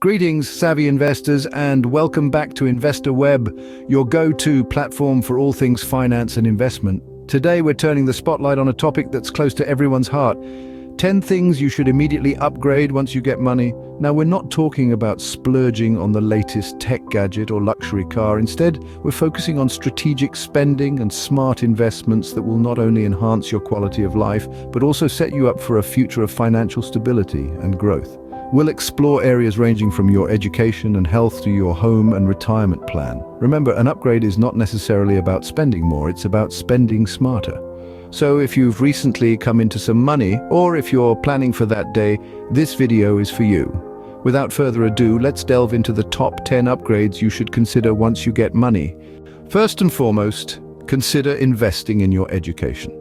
Greetings, savvy investors, and welcome back to Investor Web, your go-to platform for all things finance and investment. Today, we're turning the spotlight on a topic that's close to everyone's heart. 10 things you should immediately upgrade once you get money. Now, we're not talking about splurging on the latest tech gadget or luxury car. Instead, we're focusing on strategic spending and smart investments that will not only enhance your quality of life, but also set you up for a future of financial stability and growth. We'll explore areas ranging from your education and health to your home and retirement plan. Remember, an upgrade is not necessarily about spending more, it's about spending smarter. So if you've recently come into some money, or if you're planning for that day, this video is for you. Without further ado, let's delve into the top 10 upgrades you should consider once you get money. First and foremost, consider investing in your education.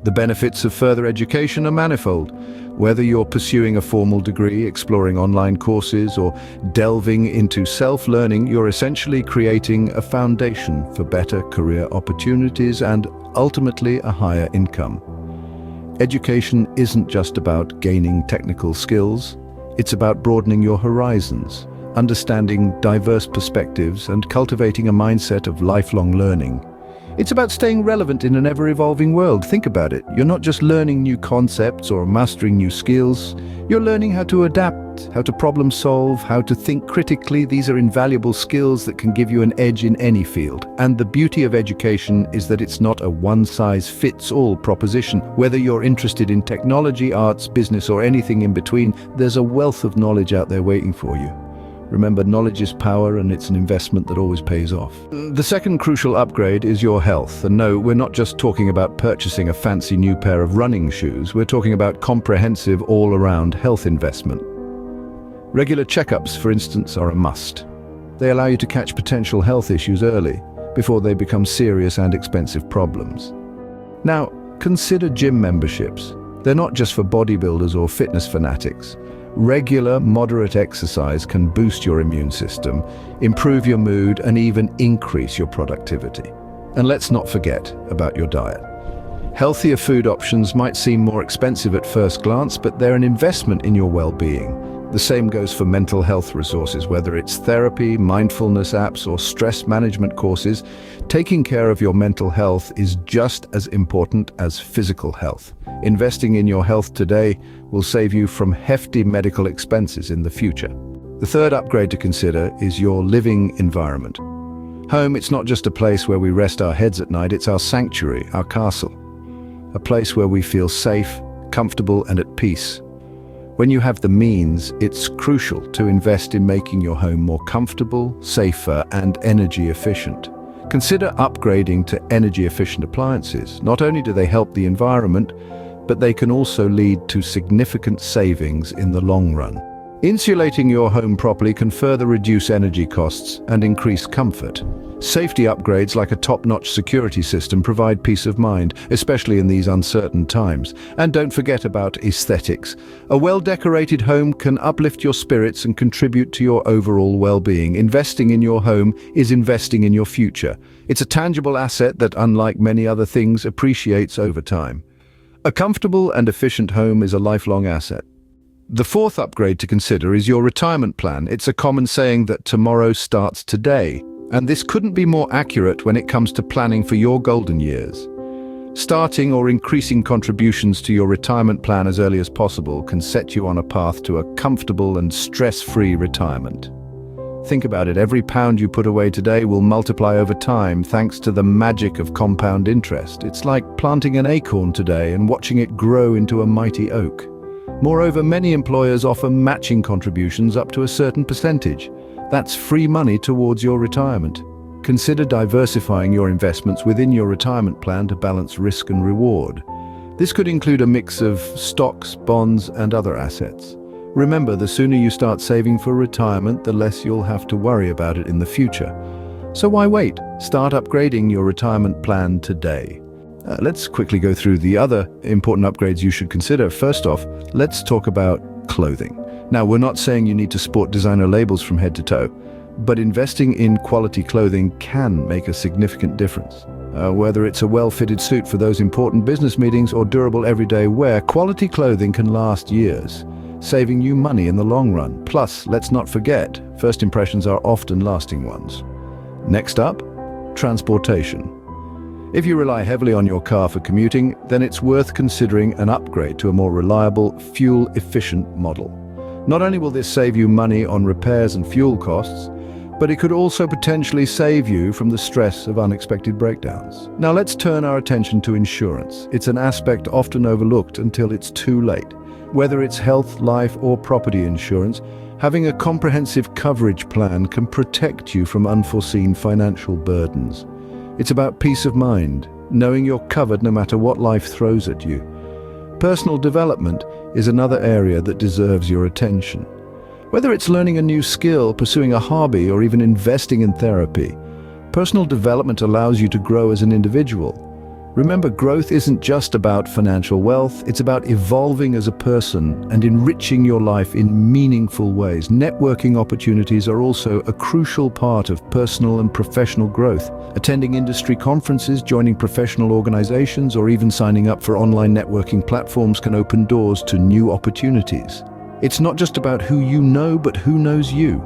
The benefits of further education are manifold. Whether you're pursuing a formal degree, exploring online courses, or delving into self-learning, you're essentially creating a foundation for better career opportunities and ultimately a higher income. Education isn't just about gaining technical skills, it's about broadening your horizons, understanding diverse perspectives, and cultivating a mindset of lifelong learning. It's about staying relevant in an ever-evolving world. Think about it. You're not just learning new concepts or mastering new skills. You're learning how to adapt, how to problem solve, how to think critically. These are invaluable skills that can give you an edge in any field. And the beauty of education is that it's not a one-size-fits-all proposition. Whether you're interested in technology, arts, business, or anything in between, there's a wealth of knowledge out there waiting for you. Remember, knowledge is power, and it's an investment that always pays off. The second crucial upgrade is your health. And no, we're not just talking about purchasing a fancy new pair of running shoes. We're talking about comprehensive, all-around health investment. Regular checkups, for instance, are a must. They allow you to catch potential health issues early, before they become serious and expensive problems. Now, consider gym memberships. They're not just for bodybuilders or fitness fanatics. Regular, moderate exercise can boost your immune system, improve your mood, and even increase your productivity. And let's not forget about your diet. Healthier food options might seem more expensive at first glance, but they're an investment in your well-being. The same goes for mental health resources, whether it's therapy, mindfulness apps, or stress management courses. Taking care of your mental health is just as important as physical health. Investing in your health today will save you from hefty medical expenses in the future. The third upgrade to consider is your living environment. Home, it's not just a place where we rest our heads at night, it's our sanctuary, our castle. A place where we feel safe, comfortable, and at peace. When you have the means, it's crucial to invest in making your home more comfortable, safer, and energy efficient. Consider upgrading to energy-efficient appliances. Not only do they help the environment, but they can also lead to significant savings in the long run. Insulating your home properly can further reduce energy costs and increase comfort. Safety upgrades like a top-notch security system provide peace of mind, especially in these uncertain times. And don't forget about aesthetics. A well-decorated home can uplift your spirits and contribute to your overall well-being. Investing in your home is investing in your future. It's a tangible asset that, unlike many other things, appreciates over time. A comfortable and efficient home is a lifelong asset. The fourth upgrade to consider is your retirement plan. It's a common saying that tomorrow starts today. And this couldn't be more accurate when it comes to planning for your golden years. Starting or increasing contributions to your retirement plan as early as possible can set you on a path to a comfortable and stress-free retirement. Think about it, every pound you put away today will multiply over time thanks to the magic of compound interest. It's like planting an acorn today and watching it grow into a mighty oak. Moreover, many employers offer matching contributions up to a certain percentage. That's free money towards your retirement. Consider diversifying your investments within your retirement plan to balance risk and reward. This could include a mix of stocks, bonds, and other assets. Remember, the sooner you start saving for retirement, the less you'll have to worry about it in the future. So why wait? Start upgrading your retirement plan today. Let's quickly go through the other important upgrades you should consider. First off, let's talk about clothing. Now, we're not saying you need to sport designer labels from head to toe, but investing in quality clothing can make a significant difference. Whether it's a well-fitted suit for those important business meetings or durable everyday wear, quality clothing can last years. saving you money in the long run. Plus, let's not forget, first impressions are often lasting ones. Next up, transportation. If you rely heavily on your car for commuting, then it's worth considering an upgrade to a more reliable, fuel-efficient model. Not only will this save you money on repairs and fuel costs, but it could also potentially save you from the stress of unexpected breakdowns. Now let's turn our attention to insurance. It's an aspect often overlooked until it's too late. Whether it's health, life, or property insurance, having a comprehensive coverage plan can protect you from unforeseen financial burdens. It's about peace of mind, knowing you're covered no matter what life throws at you. Personal development is another area that deserves your attention. Whether it's learning a new skill, pursuing a hobby, or even investing in therapy, personal development allows you to grow as an individual. Remember, growth isn't just about financial wealth, it's about evolving as a person and enriching your life in meaningful ways. Networking opportunities are also a crucial part of personal and professional growth. Attending industry conferences, joining professional organizations, or even signing up for online networking platforms can open doors to new opportunities. It's not just about who you know, but who knows you.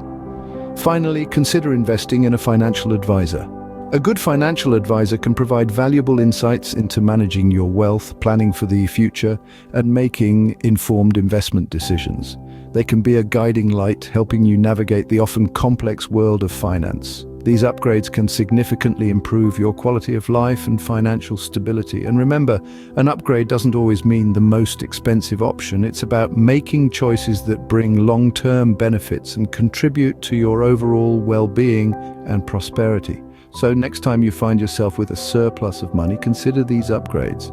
Finally, consider investing in a financial advisor. A good financial advisor can provide valuable insights into managing your wealth, planning for the future, and making informed investment decisions. They can be a guiding light, helping you navigate the often complex world of finance. These upgrades can significantly improve your quality of life and financial stability. And remember, an upgrade doesn't always mean the most expensive option. It's about making choices that bring long-term benefits and contribute to your overall well-being and prosperity. So next time you find yourself with a surplus of money, consider these upgrades.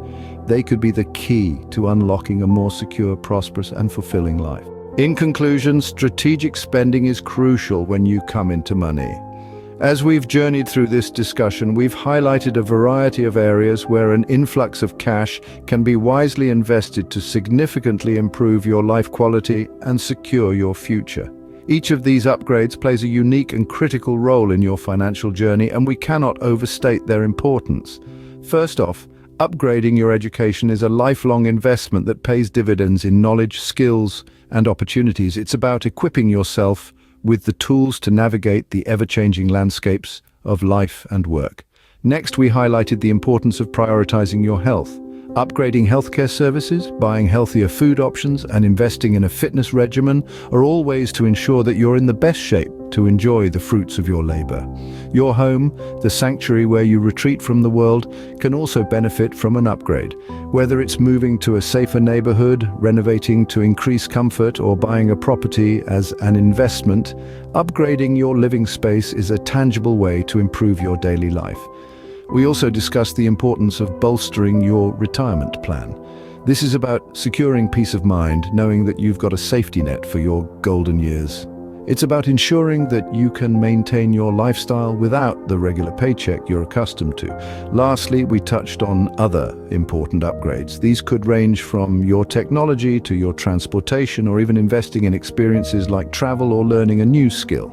They could be the key to unlocking a more secure, prosperous, and fulfilling life. In conclusion, strategic spending is crucial when you come into money. As we've journeyed through this discussion, we've highlighted a variety of areas where an influx of cash can be wisely invested to significantly improve your life quality and secure your future. Each of these upgrades plays a unique and critical role in your financial journey, and we cannot overstate their importance. First off, upgrading your education is a lifelong investment that pays dividends in knowledge, skills, and opportunities. It's about equipping yourself with the tools to navigate the ever-changing landscapes of life and work. Next, we highlighted the importance of prioritizing your health. Upgrading healthcare services, buying healthier food options, and investing in a fitness regimen are all ways to ensure that you're in the best shape to enjoy the fruits of your labor. Your home, the sanctuary where you retreat from the world, can also benefit from an upgrade. Whether it's moving to a safer neighborhood, renovating to increase comfort, or buying a property as an investment, upgrading your living space is a tangible way to improve your daily life. We also discussed the importance of bolstering your retirement plan. This is about securing peace of mind, knowing that you've got a safety net for your golden years. It's about ensuring that you can maintain your lifestyle without the regular paycheck you're accustomed to. Lastly, we touched on other important upgrades. These could range from your technology to your transportation, or even investing in experiences like travel or learning a new skill.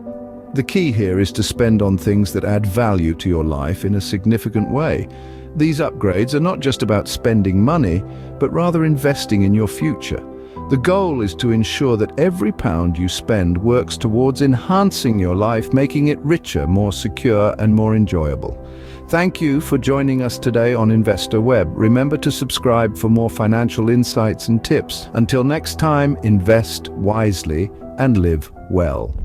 The key here is to spend on things that add value to your life in a significant way. These upgrades are not just about spending money, but rather investing in your future. The goal is to ensure that every pound you spend works towards enhancing your life, making it richer, more secure, and more enjoyable. Thank you for joining us today on Investor Web. Remember to subscribe for more financial insights and tips. Until next time, invest wisely and live well.